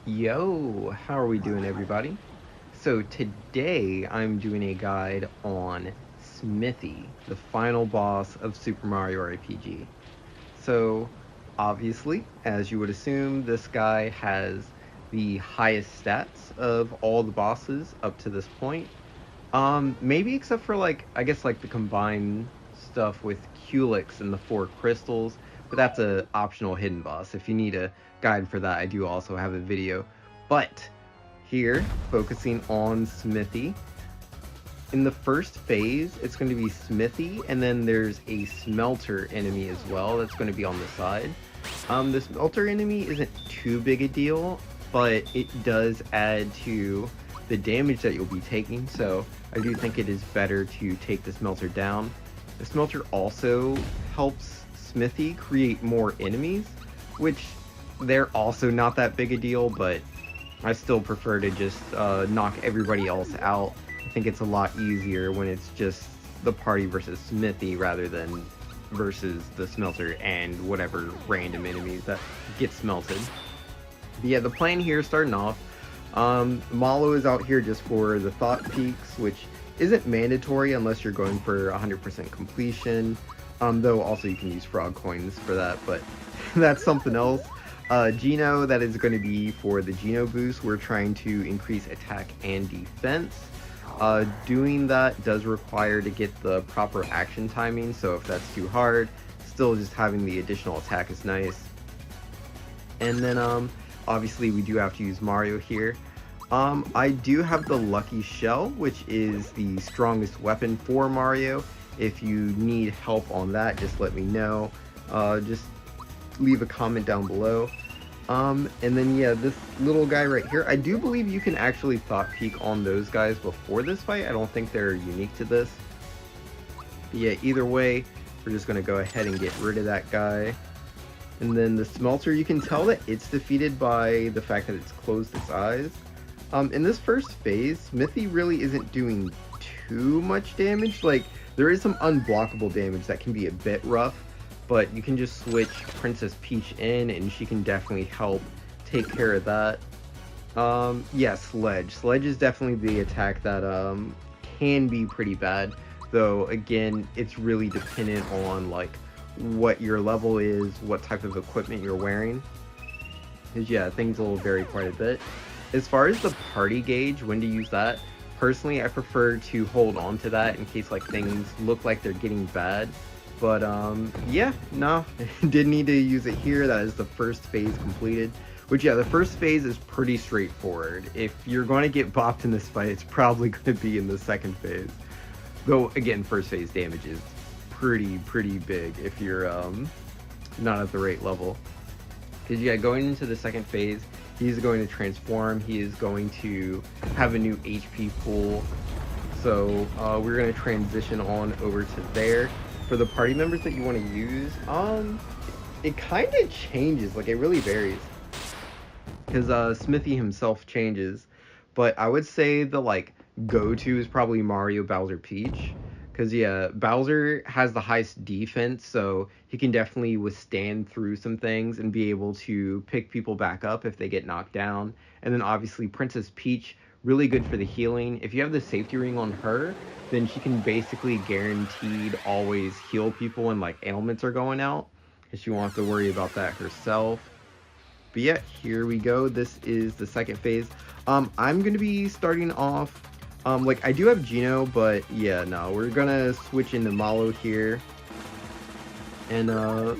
Yo, how are we doing, everybody? So, today I'm doing a guide on Smithy, the final boss of Super Mario RPG. So, obviously, as you would assume, this guy has the highest stats of all the bosses up to this point. Maybe except for I guess the combined stuff with Culex and the four crystals, but that's a optional hidden boss. If you need a guide for that, I do also have a video. But here, focusing on Smithy. In the first phase, it's going to be Smithy, and then there's a Smelter enemy as well that's going to be on the side. The Smelter enemy isn't too big a deal, but it does add to the damage that you'll be taking, so I do think it is better to take the Smelter down. The Smelter also helps Smithy create more enemies, which they're also not that big a deal, but I still prefer to just knock everybody else out. I think it's a lot easier when it's just the party versus Smithy rather than versus the Smelter and whatever random enemies that get smelted. But yeah, the plan here starting off, Malo is out here just for the Thought Peaks, which isn't mandatory unless you're going for 100% completion, though also you can use frog coins for that, but that's something else. Geno, that is going to be for the Geno boost. We're trying to increase attack and defense. Doing that does require to get the proper action timing, so if that's too hard, still just having the additional attack is nice. And then obviously we do have to use Mario here. I do have the Lucky Shell, which is the strongest weapon for Mario. If you need help on that, just let me know. Just leave a comment down below. And then yeah, this little guy right here, I do believe you can actually Thought Peek on those guys before this fight. I don't think they're unique to this. But yeah, either way, we're just going to go ahead and get rid of that guy. And then the Smelter, you can tell that it's defeated by the fact that it's closed its eyes. In this first phase, Smithy really isn't doing too much damage. Like, there is some unblockable damage that can be a bit rough, but you can just switch Princess Peach in and she can definitely help take care of that. Yeah, Sledge. Sledge is definitely the attack that can be pretty bad, though again, it's really dependent on like what your level is, what type of equipment you're wearing. Because yeah, things will vary quite a bit. As far as the party gauge, when to use that, personally I prefer to hold on to that in case like things look like they're getting bad. But yeah, no, didn't need to use it here. That is the first phase completed. Which yeah, the first phase is pretty straightforward. If you're going to get bopped in this fight, it's probably going to be in the second phase. Though again, first phase damage is pretty big if you're not at the right level. Because yeah, going into the second phase, he's going to transform. He is going to have a new HP pool. So we're going to transition on over to there. For the party members that you want to use, it kind of changes. Like, it really varies. Because Smithy himself changes. But I would say the, like, go-to is probably Mario, Bowser, Peach. Because, yeah, Bowser has the highest defense, so he can definitely withstand through some things and be able to pick people back up if they get knocked down. And then, obviously, Princess Peach, really good for the healing. If you have the safety ring on her, then she can basically guaranteed always heal people when, like, ailments are going out. And she won't have to worry about that herself. But yeah, here we go. This is the second phase. I'm going to be starting off... like, I do have Geno, but yeah, no, we're gonna switch into Malo here. And,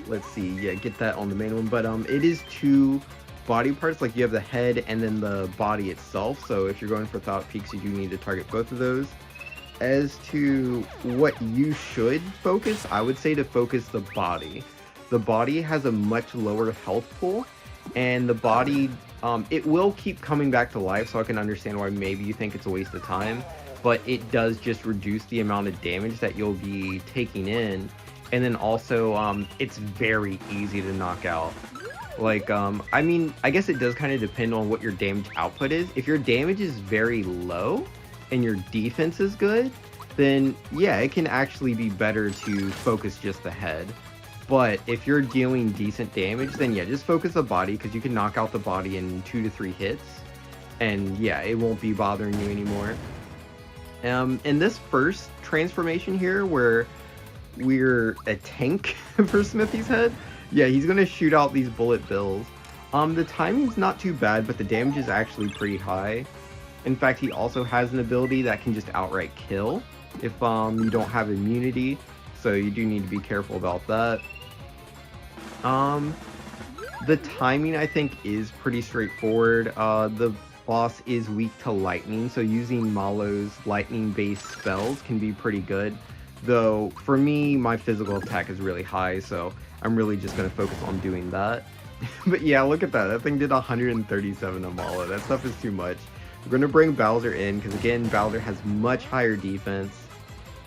let's see, yeah, get that on the main one. But, it is two body parts, like you have the head and then the body itself. So if you're going for Thought Peaks, you do need to target both of those. As to what you should focus, I would say to focus the body. The body has a much lower health pool, and the body... it will keep coming back to life, so I can understand why maybe you think it's a waste of time, but it does just reduce the amount of damage that you'll be taking in, and then also, it's very easy to knock out. Like, I mean, I guess it does kind of depend on what your damage output is. If your damage is very low, and your defense is good, then yeah, it can actually be better to focus just the head. But if you're dealing decent damage, then yeah, just focus the body, because you can knock out the body in 2 to 3 hits. And yeah, it won't be bothering you anymore. In this first transformation here, where we're a tank for Smithy's head, yeah, he's gonna shoot out these bullet bills. The timing's not too bad, but the damage is actually pretty high. In fact, he also has an ability that can just outright kill if you don't have immunity, so you do need to be careful about that. The timing, I think, is pretty straightforward. The boss is weak to lightning, so using Malo's lightning-based spells can be pretty good. Though, for me, my physical attack is really high, so I'm really just going to focus on doing that. But yeah, look at that. That thing did 137 to Malo. That stuff is too much. We're going to bring Bowser in, because again, Bowser has much higher defense.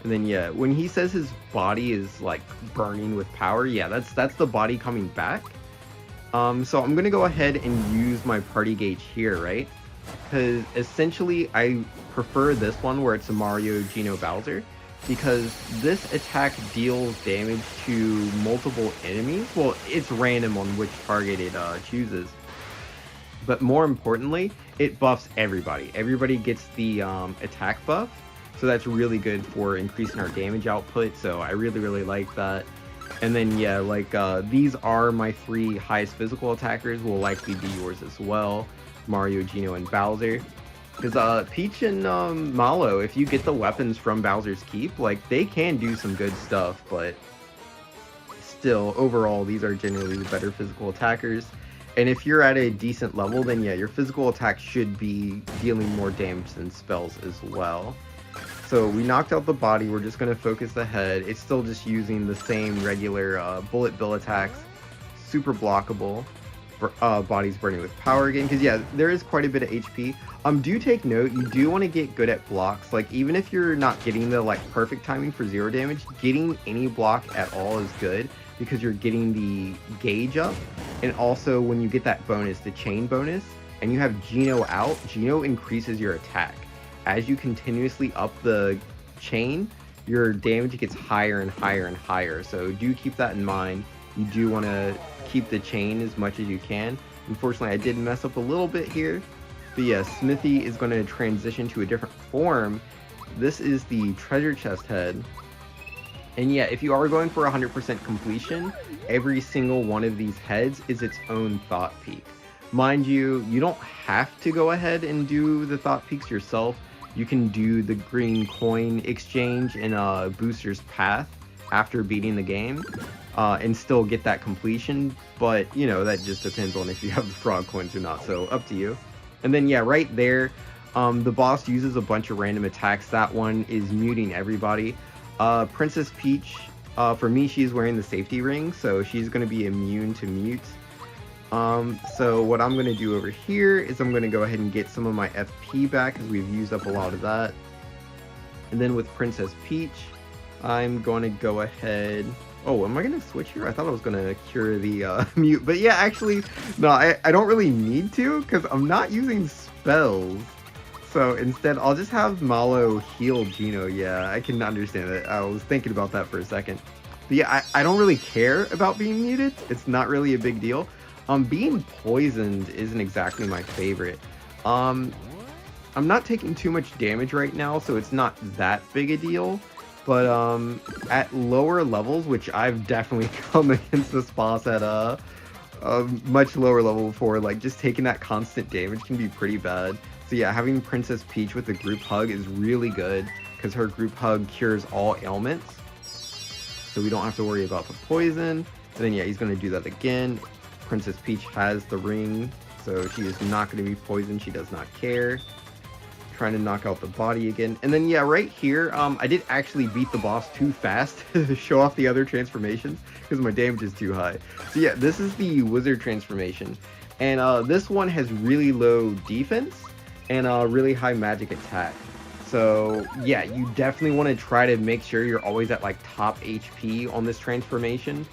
And then yeah, when he says his body is like burning with power, yeah, that's the body coming back. So I'm gonna go ahead and use my party gauge here, right? Because essentially I prefer this one where it's a Mario, Geno, Bowser, because this attack deals damage to multiple enemies. Well, it's random on which target it chooses. But more importantly, it buffs everybody. Everybody gets the attack buff. So that's really good for increasing our damage output, so I really like that. And then yeah, like these are my 3 highest physical attackers, will likely be yours as well. Mario, Geno, and Bowser. Because Peach and Malo, if you get the weapons from Bowser's Keep, like they can do some good stuff, but still, overall, these are generally the better physical attackers. And if you're at a decent level, then yeah, your physical attack should be dealing more damage than spells as well. So we knocked out the body, we're just going to focus the head. It's still just using the same regular bullet bill attacks, super blockable. Body's burning with power again, because yeah, there is quite a bit of HP. Do take note, you do want to get good at blocks. Like even if you're not getting the like perfect timing for 0 damage, getting any block at all is good, because you're getting the gauge up. And also when you get that bonus, the chain bonus, and you have Geno out, Geno increases your attack. As you continuously up the chain, your damage gets higher and higher and higher. So do keep that in mind. You do want to keep the chain as much as you can. Unfortunately, I did mess up a little bit here. But yeah, Smithy is going to transition to a different form. This is the treasure chest head. And yeah, if you are going for 100% completion, every single one of these heads is its own thought peak. Mind you, you don't have to go ahead and do the thought peaks yourself. You can do the green coin exchange in Booster's Path after beating the game and still get that completion. But, you know, that just depends on if you have the frog coins or not, so up to you. And then, yeah, right there, the boss uses a bunch of random attacks. That one is muting everybody. Princess Peach, for me, she's wearing the safety ring, so she's going to be immune to mutes. So what I'm going to do over here is I'm going to go ahead and get some of my FP back, because we've used up a lot of that. And then with Princess Peach, I'm going to go ahead... Oh, am I going to switch here? I thought I was going to cure the mute. But yeah, actually, no, I don't really need to, because I'm not using spells. So instead, I'll just have Malo heal Geno. Yeah, I can understand it. I was thinking about that for a second. But yeah, I don't really care about being muted. It's not really a big deal. Being poisoned isn't exactly my favorite. I'm not taking too much damage right now, so it's not that big a deal. But at lower levels, which I've definitely come against this boss at a much lower level before, like just taking that constant damage can be pretty bad. So yeah, having Princess Peach with the group hug is really good, because her group hug cures all ailments. So we don't have to worry about the poison. And then yeah, he's going to do that again. Princess Peach has the ring, so she is not going to be poisoned. She does not care. Trying to knock out the body again. And then yeah, right here, I did actually beat the boss too fast to show off the other transformations, because my damage is too high. So yeah, this is the wizard transformation. And this one has really low defense and really high magic attack. So yeah, you definitely want to try to make sure you're always at like top HP on this transformation.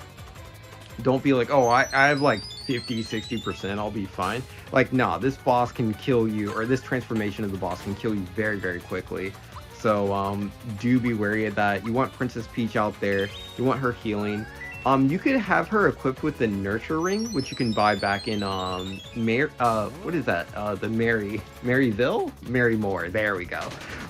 Don't be like, oh, I have like 50-60%, I'll be fine. Like, nah, this boss can kill you, or this transformation of the boss can kill you very quickly. So do be wary of that. You want Princess Peach out there, you want her healing. You could have her equipped with the Nurture Ring, which you can buy back in what is that? The Maryville? Marymore. There we go.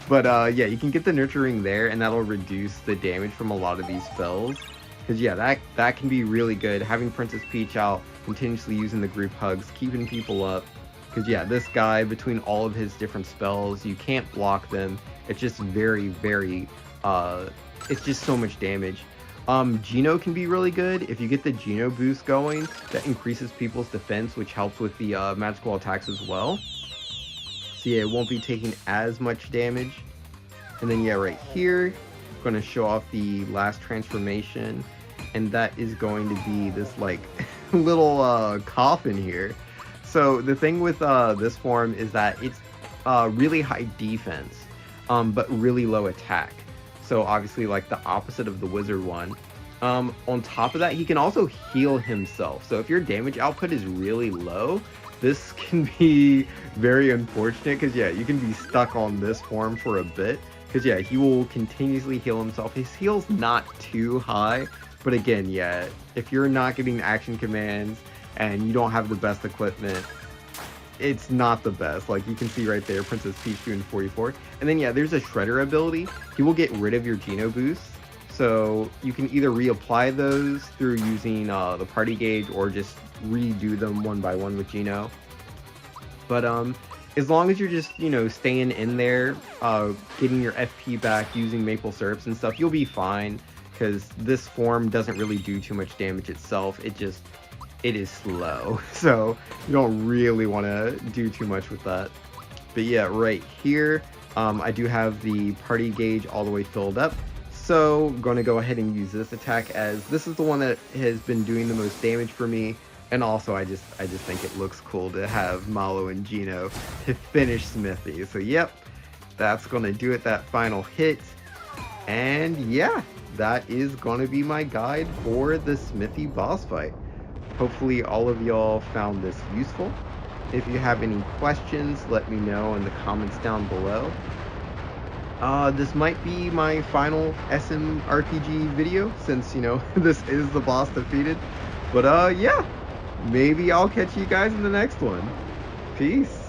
But yeah, you can get the Nurture Ring there, and that'll reduce the damage from a lot of these spells. Because yeah, that can be really good. Having Princess Peach out, continuously using the group hugs, keeping people up. Because yeah, this guy, between all of his different spells, you can't block them. It's just very, very, it's just so much damage. Geno can be really good. If you get the Geno boost going, that increases people's defense, which helps with the magical attacks as well. So yeah, it won't be taking as much damage. And then yeah, right here, I'm going to show off the last transformation. And that is going to be this like little coffin here. So the thing with this form is that it's really high defense, but really low attack. So obviously like the opposite of the wizard one. On top of that, he can also heal himself. So if your damage output is really low, this can be very unfortunate because yeah, you can be stuck on this form for a bit. Because yeah, he will continuously heal himself. His heal's not too high, but again, yeah, if you're not getting action commands and you don't have the best equipment, it's not the best. Like you can see right there, Princess Peach doing 44. And then yeah, there's a Shredder ability. He will get rid of your Geno boosts. So you can either reapply those through using the party gauge or just redo them one by one with Geno. But as long as you're just, you know, staying in there, getting your FP back, using maple syrups and stuff, you'll be fine. Because this form doesn't really do too much damage itself. It is slow, so you don't really want to do too much with that. But yeah, right here, I do have the party gauge all the way filled up. So I'm going to go ahead and use this attack, as this is the one that has been doing the most damage for me. And also, I just think it looks cool to have Mallow and Geno to finish Smithy. So yep, that's going to do it, that final hit. And yeah, that is going to be my guide for the Smithy boss fight. Hopefully all of y'all found this useful. If you have any questions, let me know in the comments down below. This might be my final SMRPG video, since, you know, this is the boss defeated. But yeah, maybe I'll catch you guys in the next one. Peace.